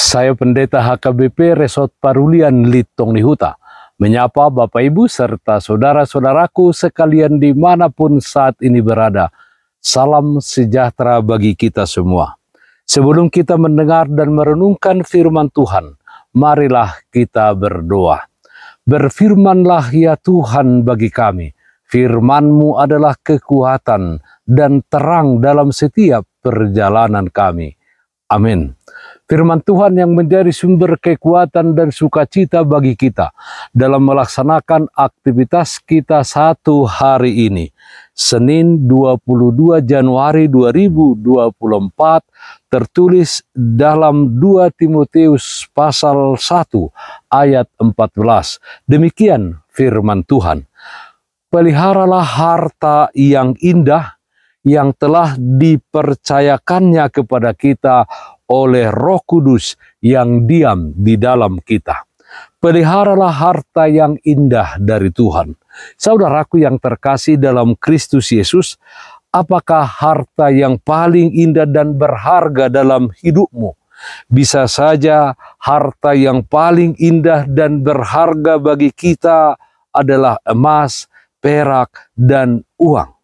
Saya Pendeta HKBP Resort Parulian Litong Nihuta, menyapa Bapak Ibu serta saudara-saudaraku sekalian dimanapun saat ini berada. Salam sejahtera bagi kita semua. Sebelum kita mendengar dan merenungkan firman Tuhan, marilah kita berdoa. Berfirmanlah ya Tuhan bagi kami, firman-Mu adalah kekuatan dan terang dalam setiap perjalanan kami. Amin. Firman Tuhan yang menjadi sumber kekuatan dan sukacita bagi kita dalam melaksanakan aktivitas kita satu hari ini. Senin 22 Januari 2024 tertulis dalam 2 Timotius pasal 1 ayat 14. Demikian firman Tuhan. Peliharalah harta yang indah yang telah dipercayakannya kepada kita oleh Roh Kudus yang diam di dalam kita. Peliharalah harta yang indah dari Tuhan. Saudaraku yang terkasih dalam Kristus Yesus, apakah harta yang paling indah dan berharga dalam hidupmu? Bisa saja harta yang paling indah dan berharga bagi kita adalah emas, perak, dan uang.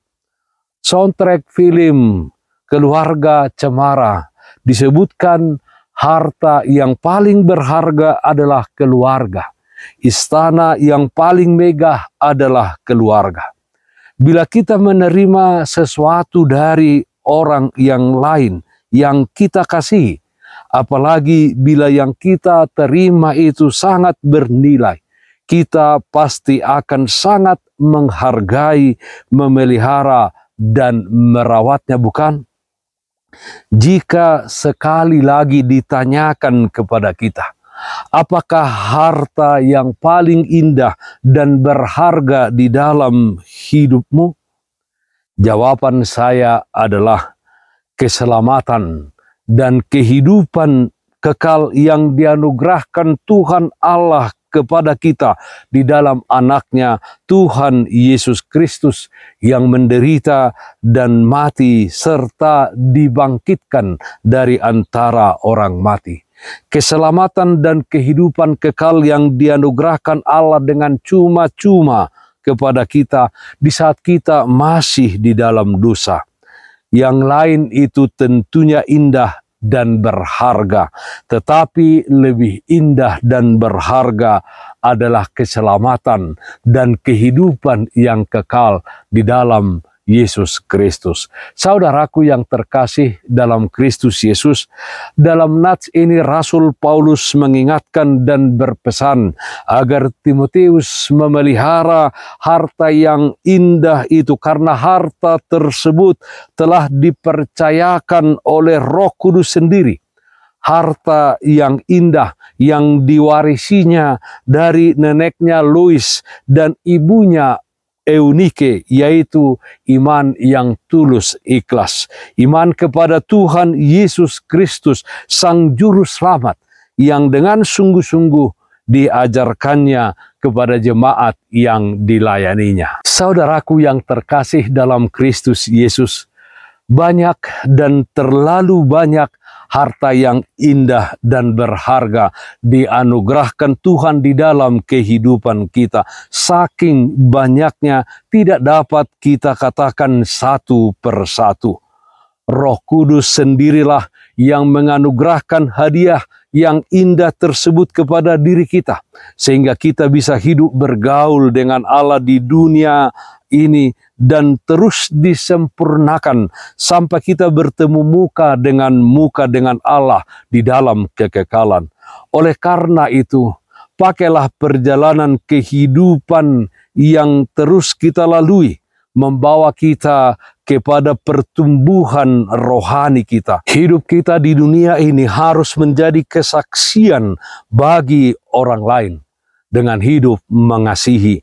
Soundtrack film Keluarga Cemara disebutkan harta yang paling berharga adalah keluarga. Istana yang paling megah adalah keluarga. Bila kita menerima sesuatu dari orang yang lain yang kita kasihi, apalagi bila yang kita terima itu sangat bernilai, kita pasti akan sangat menghargai, memelihara, dan merawatnya, bukan? Jika sekali lagi ditanyakan kepada kita, apakah harta yang paling indah dan berharga di dalam hidupmu? Jawaban saya adalah keselamatan dan kehidupan kekal yang dianugerahkan Tuhan Allah kepada kita di dalam anaknya Tuhan Yesus Kristus yang menderita dan mati serta dibangkitkan dari antara orang mati. Keselamatan dan kehidupan kekal yang dianugerahkan Allah dengan cuma-cuma kepada kita di saat kita masih di dalam dosa. Yang lain itu tentunya indah dan berharga, tetapi lebih indah dan berharga adalah keselamatan dan kehidupan yang kekal di dalam Yesus Kristus. Saudaraku yang terkasih dalam Kristus Yesus, dalam nats ini Rasul Paulus mengingatkan dan berpesan agar Timotius memelihara harta yang indah itu, karena harta tersebut telah dipercayakan oleh Roh Kudus sendiri. Harta yang indah yang diwarisinya dari neneknya Lois dan ibunya Eunike, yaitu iman yang tulus ikhlas. Iman kepada Tuhan Yesus Kristus, Sang Juru Selamat, yang dengan sungguh-sungguh diajarkannya kepada jemaat yang dilayaninya. Saudaraku yang terkasih dalam Kristus Yesus, banyak dan terlalu banyak harta yang indah dan berharga dianugerahkan Tuhan di dalam kehidupan kita. Saking banyaknya tidak dapat kita katakan satu persatu. Roh Kudus sendirilah yang menganugerahkan hadiah yang indah tersebut kepada diri kita, sehingga kita bisa hidup bergaul dengan Allah di dunia ini dan terus disempurnakan sampai kita bertemu muka dengan Allah di dalam kekekalan. Oleh karena itu, pakailah perjalanan kehidupan yang terus kita lalui membawa kita kepada pertumbuhan rohani kita. Hidup kita di dunia ini harus menjadi kesaksian bagi orang lain dengan hidup mengasihi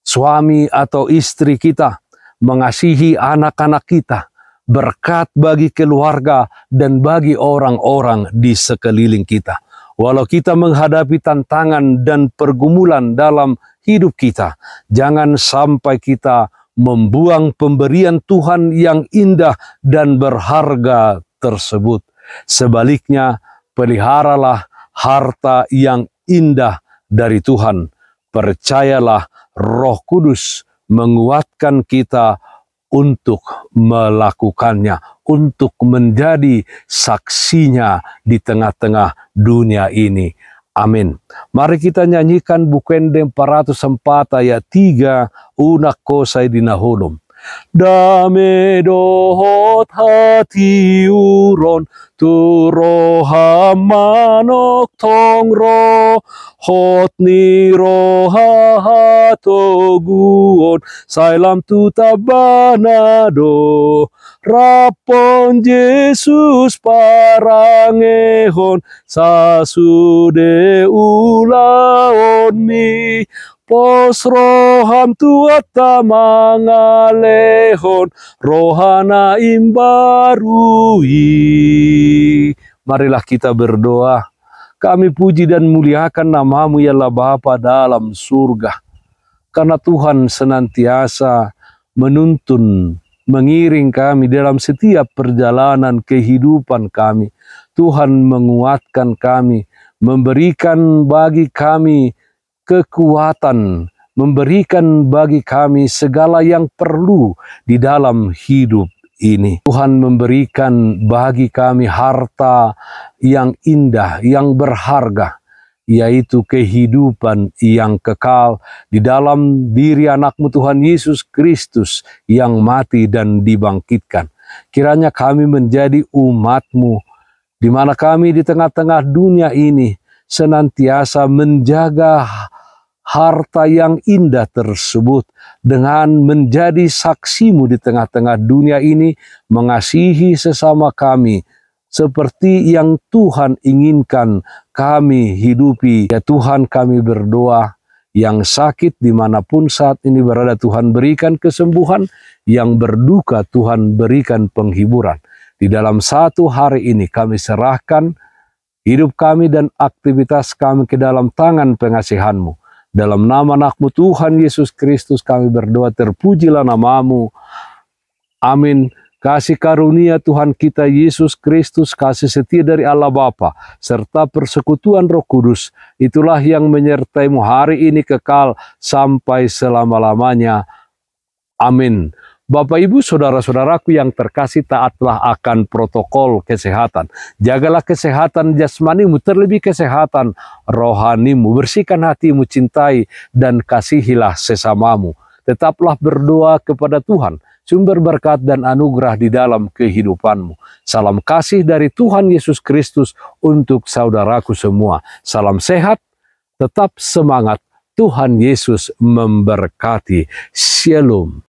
suami atau istri kita, mengasihi anak-anak kita, berkat bagi keluarga dan bagi orang-orang di sekeliling kita. Walau kita menghadapi tantangan dan pergumulan dalam hidup kita, jangan sampai kita membuang pemberian Tuhan yang indah dan berharga tersebut. Sebaliknya, peliharalah harta yang indah dari Tuhan. Percayalah, Roh Kudus menguatkan kita untuk melakukannya, untuk menjadi saksinya di tengah-tengah dunia ini. Amin. Mari kita nyanyikan Bukende 404 ayat 3, Unak kosay dinahulom. Dame dohot hati uron, turoha manok tongro, hot ni roha hatoguon, sailam tutabanado, rapon Yesus parangehon, sasude ulaon mi, pos roham tuata mangalehon, rohana imbarui. Marilah kita berdoa. Kami puji dan muliakan nama-Mu ya Allah Bapa dalam surga. Karena Tuhan senantiasa menuntun, mengiring kami dalam setiap perjalanan kehidupan kami. Tuhan menguatkan kami, memberikan bagi kami kekuatan, memberikan bagi kami segala yang perlu di dalam hidup ini. Tuhan memberikan bagi kami harta yang indah, yang berharga, yaitu kehidupan yang kekal di dalam diri anak-Mu Tuhan Yesus Kristus yang mati dan dibangkitkan. Kiranya kami menjadi umat-Mu, di mana kami di tengah-tengah dunia ini senantiasa menjaga harta yang indah tersebut dengan menjadi saksi-Mu di tengah-tengah dunia ini, mengasihi sesama kami seperti yang Tuhan inginkan kami hidupi. Ya Tuhan, kami berdoa, yang sakit dimanapun saat ini berada, Tuhan berikan kesembuhan, yang berduka Tuhan berikan penghiburan. Di dalam satu hari ini kami serahkan hidup kami dan aktivitas kami ke dalam tangan pengasihan-Mu. Dalam nama anak-Mu Tuhan Yesus Kristus kami berdoa, terpujilah nama-Mu. Amin. Kasih karunia Tuhan kita Yesus Kristus, kasih setia dari Allah Bapa, serta persekutuan Roh Kudus, itulah yang menyertai-Mu hari ini kekal sampai selama-lamanya. Amin. Bapak, Ibu, saudara-saudaraku yang terkasih, taatlah akan protokol kesehatan. Jagalah kesehatan jasmanimu, terlebih kesehatan rohanimu. Bersihkan hatimu, cintai dan kasihilah sesamamu. Tetaplah berdoa kepada Tuhan, sumber berkat dan anugerah di dalam kehidupanmu. Salam kasih dari Tuhan Yesus Kristus untuk saudaraku semua. Salam sehat, tetap semangat. Tuhan Yesus memberkati. Shalom.